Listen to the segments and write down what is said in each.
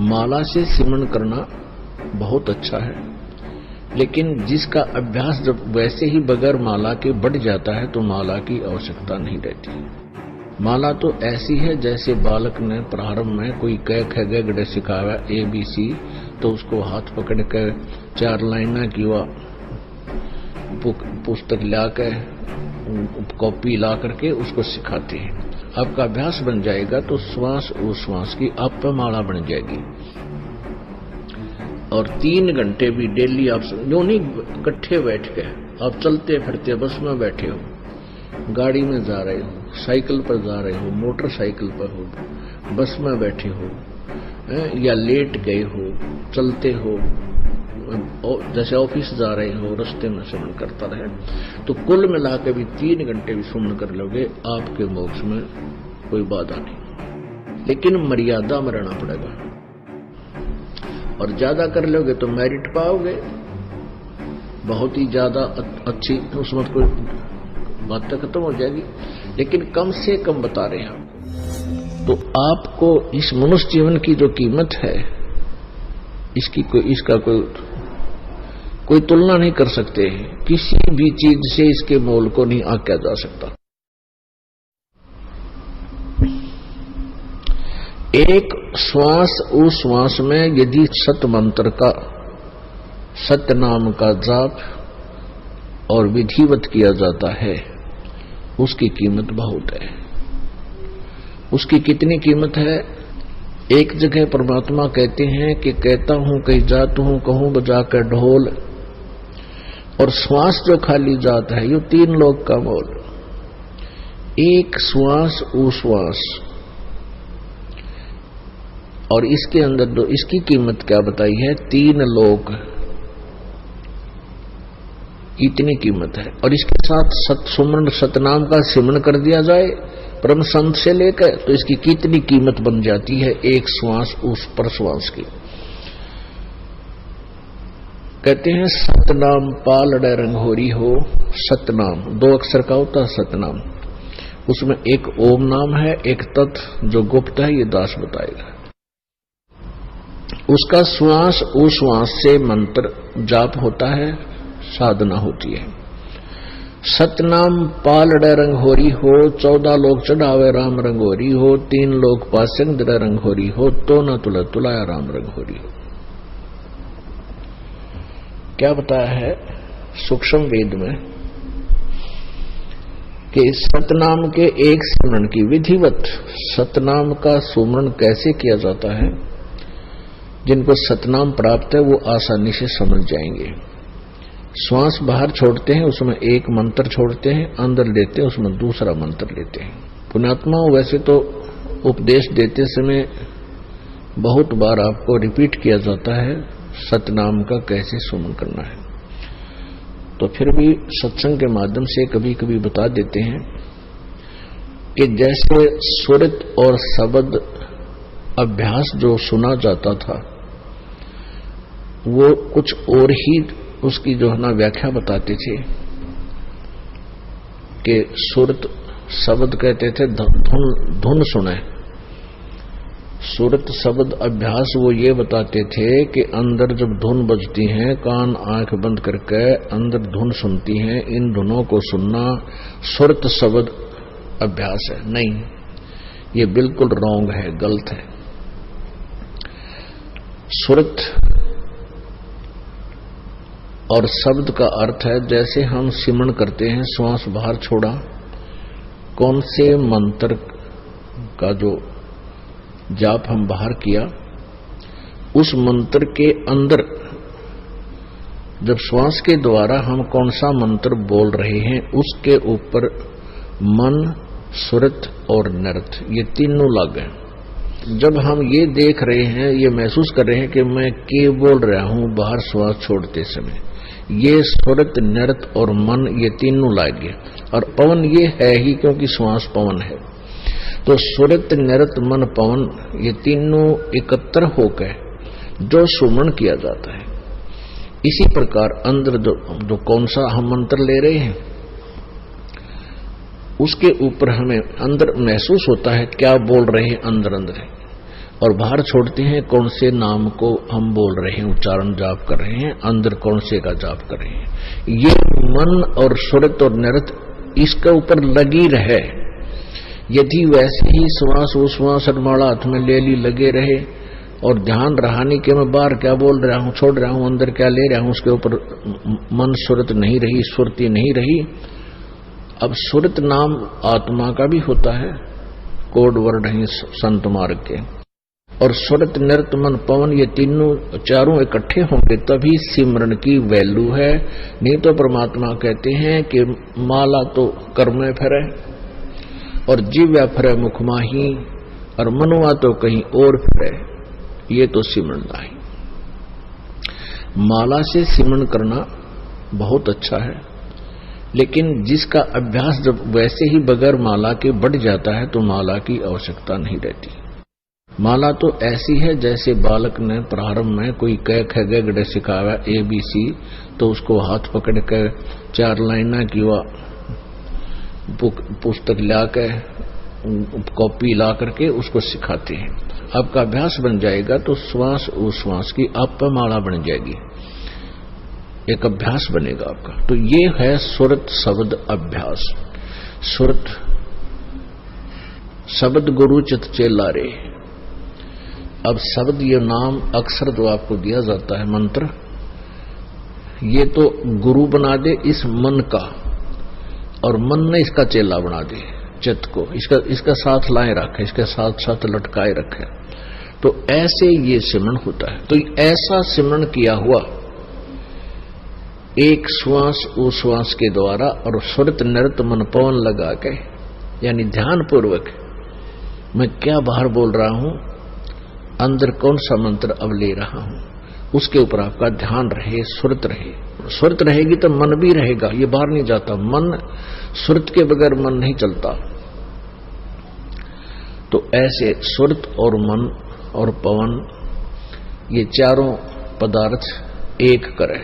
माला से सिमरन करना बहुत अच्छा है, लेकिन जिसका अभ्यास जब वैसे ही बगैर माला के बढ़ जाता है तो माला की आवश्यकता नहीं रहती। माला तो ऐसी है जैसे बालक ने प्रारंभ में कोई क ख ग घ सिखाया ABC, तो उसको हाथ पकड़ कर 4 लाइना की पुस्तक लाकर कॉपी ला करके उसको सिखाते हैं। आपका अभ्यास बन जाएगा तो श्वास उश्वास की आप पे माला बन जाएगी। और 3 घंटे भी डेली आप जो नहीं इकट्ठे बैठ के आप चलते फिरते बस में बैठे हो, गाड़ी में जा रहे हो, साइकिल पर जा रहे हो, मोटरसाइकिल पर हो, बस में बैठे हो या लेट गए हो, चलते हो, जैसे ऑफिस जा रहे हो, रास्ते में सुमन करता रहे, तो कुल मिला के भी 3 घंटे भी सुमन कर लोगे, आपके मोक्ष में कोई बाधा नहीं। लेकिन मर्यादा में रहना पड़ेगा, और ज्यादा कर लोगे तो मेरिट पाओगे, बहुत ही ज्यादा अच्छी, उसमें कोई बात तो खत्म हो जाएगी। लेकिन कम से कम बता रहे हैं आपको, तो आपको इस मनुष्य जीवन की जो कीमत है इसका कोई तुलना नहीं कर सकते। किसी भी चीज से इसके मोल को नहीं आंका जा सकता। एक श्वास उस श्वास में यदि सत मंत्र का, सत्य नाम का जाप और विधिवत किया जाता है, उसकी कीमत बहुत है। उसकी कितनी कीमत है? एक जगह परमात्मा कहते हैं कि कहता हूं कहीं जात हूं, कहूं बजाकर ढोल, और श्वास जो खाली जात है, ये 3 लोक का मोल। एक श्वास उश्वास, और इसके अंदर जो इसकी कीमत क्या बताई है? 3 लोक, इतनी कीमत है। और इसके साथ सत्सुमरण सतनाम का सिमरण कर दिया जाए परम संत से लेकर, तो इसकी कितनी कीमत बन जाती है एक श्वास उस पर श्वास की। कहते हैं सतनाम पालड़ रंगोरी हो, सतनाम 2 अक्षर का होता है सतनाम, उसमें एक ओम नाम है, एक तत् जो गुप्त है, ये दास बताएगा। उसका श्वास उश्वास से मंत्र जाप होता है, साधना होती है। सतनाम पालड़ रंगोरी हो, 14 लोग चढ़ावे राम रंगोरी हो, 3 लोग पासंग रंगोरी हो, तो न तुला तुलाया राम रंगोरी हो। क्या बताया है सूक्ष्म वेद में कि सतनाम के एक स्मरण की विधिवत, सतनाम का सुमरण कैसे किया जाता है, जिनको सतनाम प्राप्त है वो आसानी से समझ जाएंगे। श्वास बाहर छोड़ते हैं, उसमें एक मंत्र छोड़ते हैं, अंदर लेते हैं, उसमें दूसरा मंत्र लेते हैं। पुण्यात्मा वैसे तो उपदेश देते समय बहुत बार आपको रिपीट किया जाता है सतनाम का कैसे सुमन करना है, तो फिर भी सत्संग के माध्यम से कभी कभी बता देते हैं कि जैसे सुरत और शब्द अभ्यास जो सुना जाता था, वो कुछ और ही उसकी जो है ना व्याख्या बताते थे कि सुरत शब्द कहते थे धुन सुने। सुरत शब्द अभ्यास वो ये बताते थे कि अंदर जब धुन बजती है, कान आंख बंद करके अंदर धुन सुनती हैं, इन धुनों को सुनना सुरत शब्द अभ्यास है। नहीं, ये बिल्कुल रॉन्ग है, गलत है। सुरत और शब्द का अर्थ है जैसे हम सिमरण करते हैं, श्वास बाहर छोड़ा, कौन से मंत्र का जो जाप हम बाहर किया, उस मंत्र के अंदर जब श्वास के द्वारा हम कौन सा मंत्र बोल रहे हैं, उसके ऊपर मन, सुरत और नरत, ये तीनों लग गए। जब हम ये देख रहे हैं, ये महसूस कर रहे हैं कि मैं के बोल रहा हूं बाहर श्वास छोड़ते समय, ये सुरत नरत और मन ये तीनों लागे, और पवन ये है ही क्योंकि श्वास पवन है। तो सुरत नरत मन पवन ये तीनों एकत्र होकर जो सुमरण किया जाता है, इसी प्रकार अंदर जो कौन सा हम मंत्र ले रहे हैं, उसके ऊपर हमें अंदर महसूस होता है क्या बोल रहे हैं अंदर अंदर है। और बाहर छोड़ते हैं कौन से नाम को हम बोल रहे हैं, उच्चारण जाप कर रहे हैं, अंदर कौन से का जाप कर रहे हैं। ये मन और सुरत और नृत इसके ऊपर लगी रहे। यदि वैसे ही श्वास उश्वास माला हाथ में ले ली लगे रहे और ध्यान रहानी के मैं बाहर क्या बोल रहा हूं, छोड़ रहा हूं, अंदर क्या ले रहा हूं, उसके ऊपर मन सुरत नहीं रही, सुरती नहीं रही। अब सुरत नाम आत्मा का भी होता है, कोड वर्ड है संत मार्ग के। और सुरत नृत मन पवन ये तीनों चारों इकट्ठे होंगे तभी सिमरन की वैल्यू है। नहीं तो परमात्मा कहते हैं कि माला तो कर्म में फिरे और जीव्या फिरे मुख माही और मनुआ तो कहीं और फिरे, ये तो सिमरन नहीं। माला से सिमरन करना बहुत अच्छा है, लेकिन जिसका अभ्यास जब वैसे ही बगैर माला के बढ़ जाता है तो माला की आवश्यकता नहीं रहती। माला तो ऐसी है जैसे बालक ने प्रारंभ में कोई क ख ग घ सिखाया ABC, तो उसको हाथ पकड़ कर 4 लाइना की वह पुस्तक लाके कॉपी ला करके उसको सिखाते हैं। आपका अभ्यास बन जाएगा तो श्वास उश्वास की आप पर माला बन जाएगी, एक अभ्यास बनेगा आपका। तो ये है सुरत शब्द अभ्यास। सुरत शब्द गुरु चित चेला रे। अब शब्द ये नाम अक्षर जो आपको दिया जाता है मंत्र, ये तो गुरु बना दे इस मन का, और मन ने इसका चेला बना दे चित्त को, इसका साथ लाए रखे, इसके साथ साथ लटकाए रखे। तो ऐसे ये सिमरन होता है। तो ऐसा सिमरन किया हुआ एक श्वास उश्वास के द्वारा और सुरत नृत मन पवन लगा के, यानी ध्यान पूर्वक मैं क्या बाहर बोल रहा हूं, अंदर कौन सा मंत्र अब ले रहा हूं, उसके ऊपर आपका ध्यान रहे, सुरत रहे। सुरत रहेगी तो मन भी रहेगा, ये बाहर नहीं जाता। मन सुरत के बगैर मन नहीं चलता। तो ऐसे सुरत और मन और पवन ये चारों पदार्थ एक करे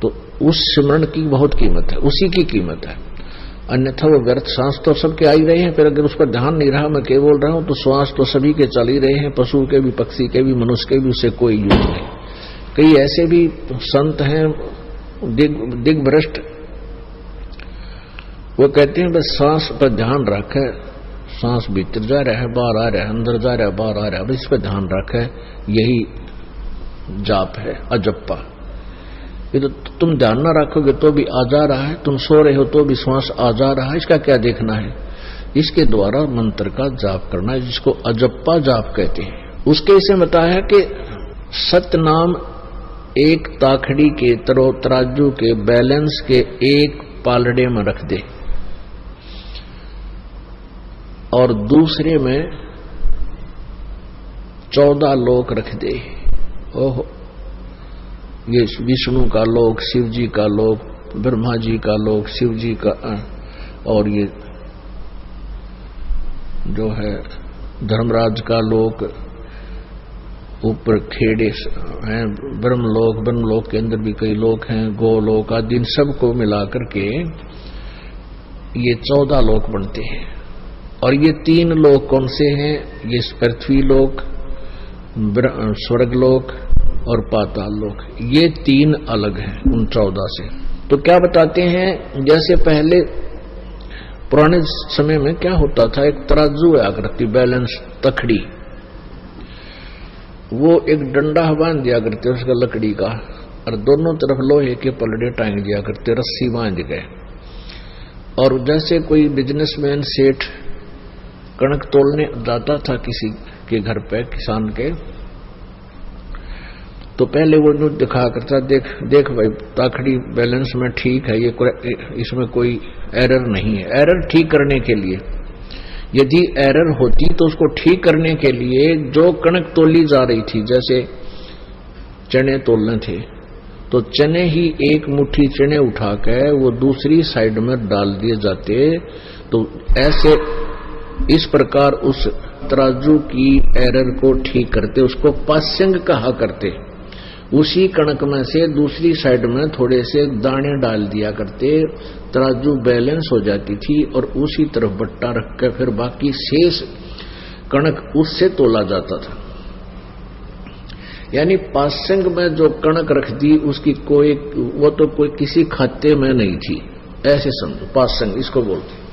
तो उस सिमरन की बहुत कीमत है, उसी की कीमत है। अन्यथा वो व्यर्थ। सांस तो सबके आ ही रहे हैं, फिर अगर उस पर ध्यान नहीं रहा, मैं क्या बोल रहा हूं, तो श्वास तो सभी के चल ही रहे हैं, पशु के भी, पक्षी के भी, मनुष्य के भी, उससे कोई यूज नहीं। कई ऐसे भी संत हैं दिग्भ्रष्ट, वो कहते हैं बस सांस पर ध्यान रखे, सांस भीतर जा रहा है, बाहर आ रहा है, अंदर जा रहा है, बाहर आ रहा है, बस इस पर ध्यान रखे, यही जाप है, अजप्पा। ये तो तुम ध्यान ना रखोगे तो भी आ जा रहा है, तुम सो रहे हो तो भी श्वास आ जा रहा है, इसका क्या देखना है। इसके द्वारा मंत्र का जाप करना है, जिसको अजप्पा जाप कहते हैं। उसके इसे बताया कि सतनाम एक ताखड़ी के तराजू के बैलेंस के एक पालड़े में रख दे और दूसरे में 14 लोक रख दे। ओहो, ये विष्णु का लोक, शिव जी का लोक, ब्रह्मा जी का लोक, शिव जी का, और ये जो है धर्मराज का लोक, ऊपर खेड़े हैं ब्रह्मलोक के अंदर भी कई लोक हैं, गोलोक आदि, इन सबको मिलाकर के ये 14 लोक बनते हैं। और ये 3 लोक कौन से हैं, ये पृथ्वी लोक, स्वर्ग लोक और पाताल लोक, ये 3 अलग हैं उन 14 से। तो क्या बताते हैं, जैसे पहले पुराने समय में क्या होता था, एक तराजू आकृति बैलेंस तखड़ी, वो एक डंडा बांध दिया करते उसका लकड़ी का, और दोनों तरफ लोहे के पलड़े टांग दिया करते, रस्सी बांध गए। और जैसे कोई बिजनेसमैन सेठ कणक तोड़ने जाता था किसी के घर पे, किसान के, तो पहले वो न्यूज दिखा करता, देख भाई ताखड़ी बैलेंस में ठीक है, ये इसमें कोई एरर नहीं है। एरर ठीक करने के लिए, यदि एरर होती तो उसको ठीक करने के लिए जो कणक तोली जा रही थी, जैसे चने तोलने थे, तो चने ही एक मुट्ठी चने उठाकर वो दूसरी साइड में डाल दिए जाते। तो ऐसे इस प्रकार उस तराजू की एरर को ठीक करते, उसको पास्यंग कहा करते। उसी कणक में से दूसरी साइड में थोड़े से दाने डाल दिया करते, तराजू बैलेंस हो जाती थी, और उसी तरफ बट्टा रख कर फिर बाकी शेष कणक उससे तोला जाता था। यानी पासंग में जो कणक रख दी उसकी कोई, वो तो कोई किसी खाते में नहीं थी, ऐसे समझो, पासंग इसको बोलते।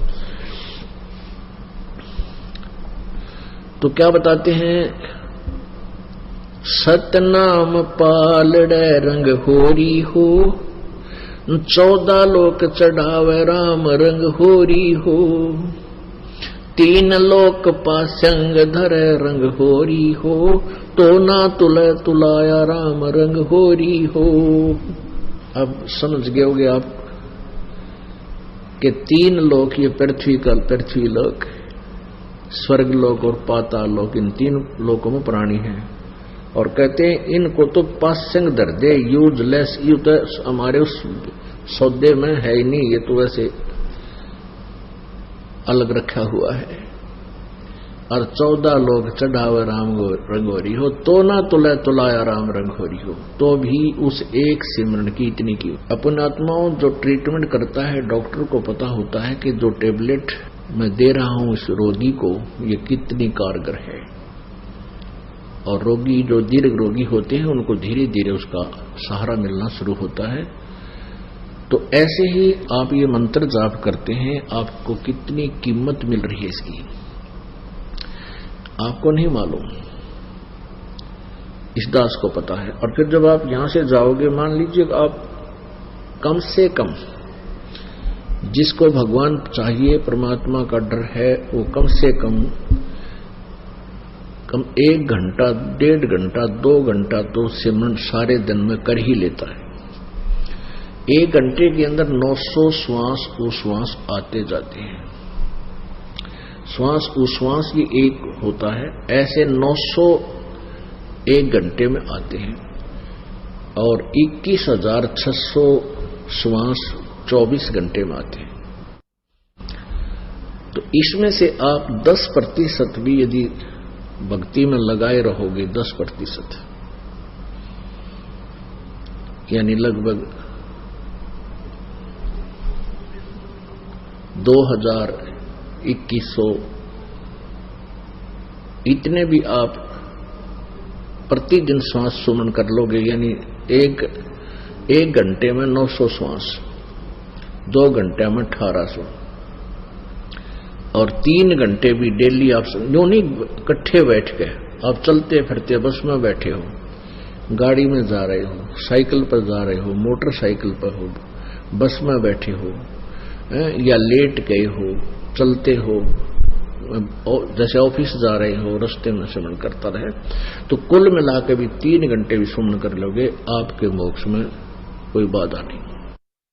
तो क्या बताते हैं, सतनाम पालड़े रंग होरी हो, 14 लोक चढ़ावे राम रंग होरी हो, 3 लोक पासंग धरे रंग होरी हो, तो ना तुले तुलाया राम रंग होरी हो। अब समझ गए होगे आप कि 3 लोक, ये पृथ्वी लोक, स्वर्ग लोक और पाताल लोक, इन 3 लोकों में प्राणी हैं। और कहते हैं इनको तो पासंग धर दे, यूजलेस, यू तो हमारे उस सौदे में है ही नहीं, ये तो वैसे अलग रखा हुआ है। और 14 लोग चढ़ावे राम रंगोरी हो, तो ना तुले तुलाया राम रंगोरी हो, तो भी उस एक सिमरन की इतनी की। अपने आत्माओं जो ट्रीटमेंट करता है, डॉक्टर को पता होता है कि जो टेबलेट मैं दे रहा हूं इस रोगी को, ये कितनी कारगर है। और रोगी जो दीर्घ रोगी होते हैं उनको धीरे धीरे उसका सहारा मिलना शुरू होता है। तो ऐसे ही आप ये मंत्र जाप करते हैं, आपको कितनी कीमत मिल रही है इसकी, आपको नहीं मालूम, इस दास को पता है। और फिर जब आप यहां से जाओगे, मान लीजिए आप कम से कम, जिसको भगवान चाहिए, परमात्मा का डर है, वो कम से कम 1 घंटा, 1.5 घंटा, 2 घंटा तो सिमरन सारे दिन में कर ही लेता है। 1 घंटे के अंदर 900 श्वास उश्वास आते जाते हैं। श्वास उश्वास ये एक होता है, ऐसे 900 1 घंटे में आते हैं। और 21,600 श्वास 24 घंटे में आते हैं। तो इसमें से आप 10% भी यदि भक्ति में लगाए रहोगे, 10%, यानी लगभग 2000, 2100, इतने भी आप प्रतिदिन श्वास सुमन कर लोगे, यानी एक घंटे में 900 श्वास, 2 घंटे में 1800, और 3 घंटे भी डेली आप जो नहीं इकट्ठे बैठ के, आप चलते फिरते बस में बैठे हो, गाड़ी में जा रहे हो, साइकिल पर जा रहे हो, मोटरसाइकिल पर हो, बस में बैठे हो, या लेट गए हो, चलते हो, जैसे ऑफिस जा रहे हो, रास्ते में सुमन करता रहे, तो कुल मिला के भी 3 घंटे भी सुमन कर लोगे, आपके मोक्ष में कोई बाधा नहीं।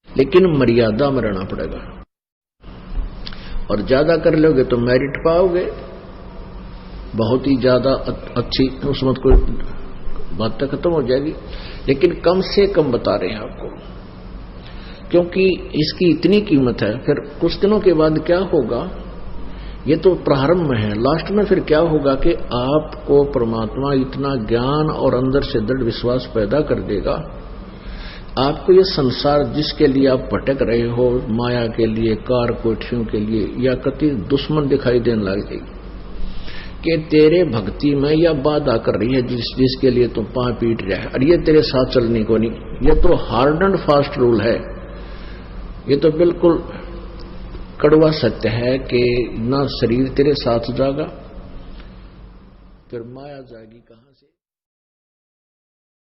लेकिन मर्यादा में रहना पड़ेगा, और ज्यादा कर लोगे तो मेरिट पाओगे, बहुत ही ज्यादा अच्छी, उसमें कोई बात तो खत्म हो जाएगी। लेकिन कम से कम बता रहे हैं आपको, क्योंकि इसकी इतनी कीमत है। फिर कुछ दिनों के बाद क्या होगा, ये तो प्रारंभ में है, लास्ट में फिर क्या होगा कि आपको परमात्मा इतना ज्ञान और अंदर से दृढ़ विश्वास पैदा कर देगा, आपको ये संसार जिसके लिए आप भटक रहे हो, माया के लिए, कार कोठियों के लिए, या कति दुश्मन दिखाई देने लग जाएगी कि तेरे भक्ति में या बाधा कर रही है, जिसके लिए तुम पांव पीट रहा है, और ये तेरे साथ चलने को नहीं। ये तो हार्ड एंड फास्ट रूल है, ये तो बिल्कुल कड़वा सत्य है कि ना शरीर तेरे साथ जाएगा, फिर माया जाएगी कहां से।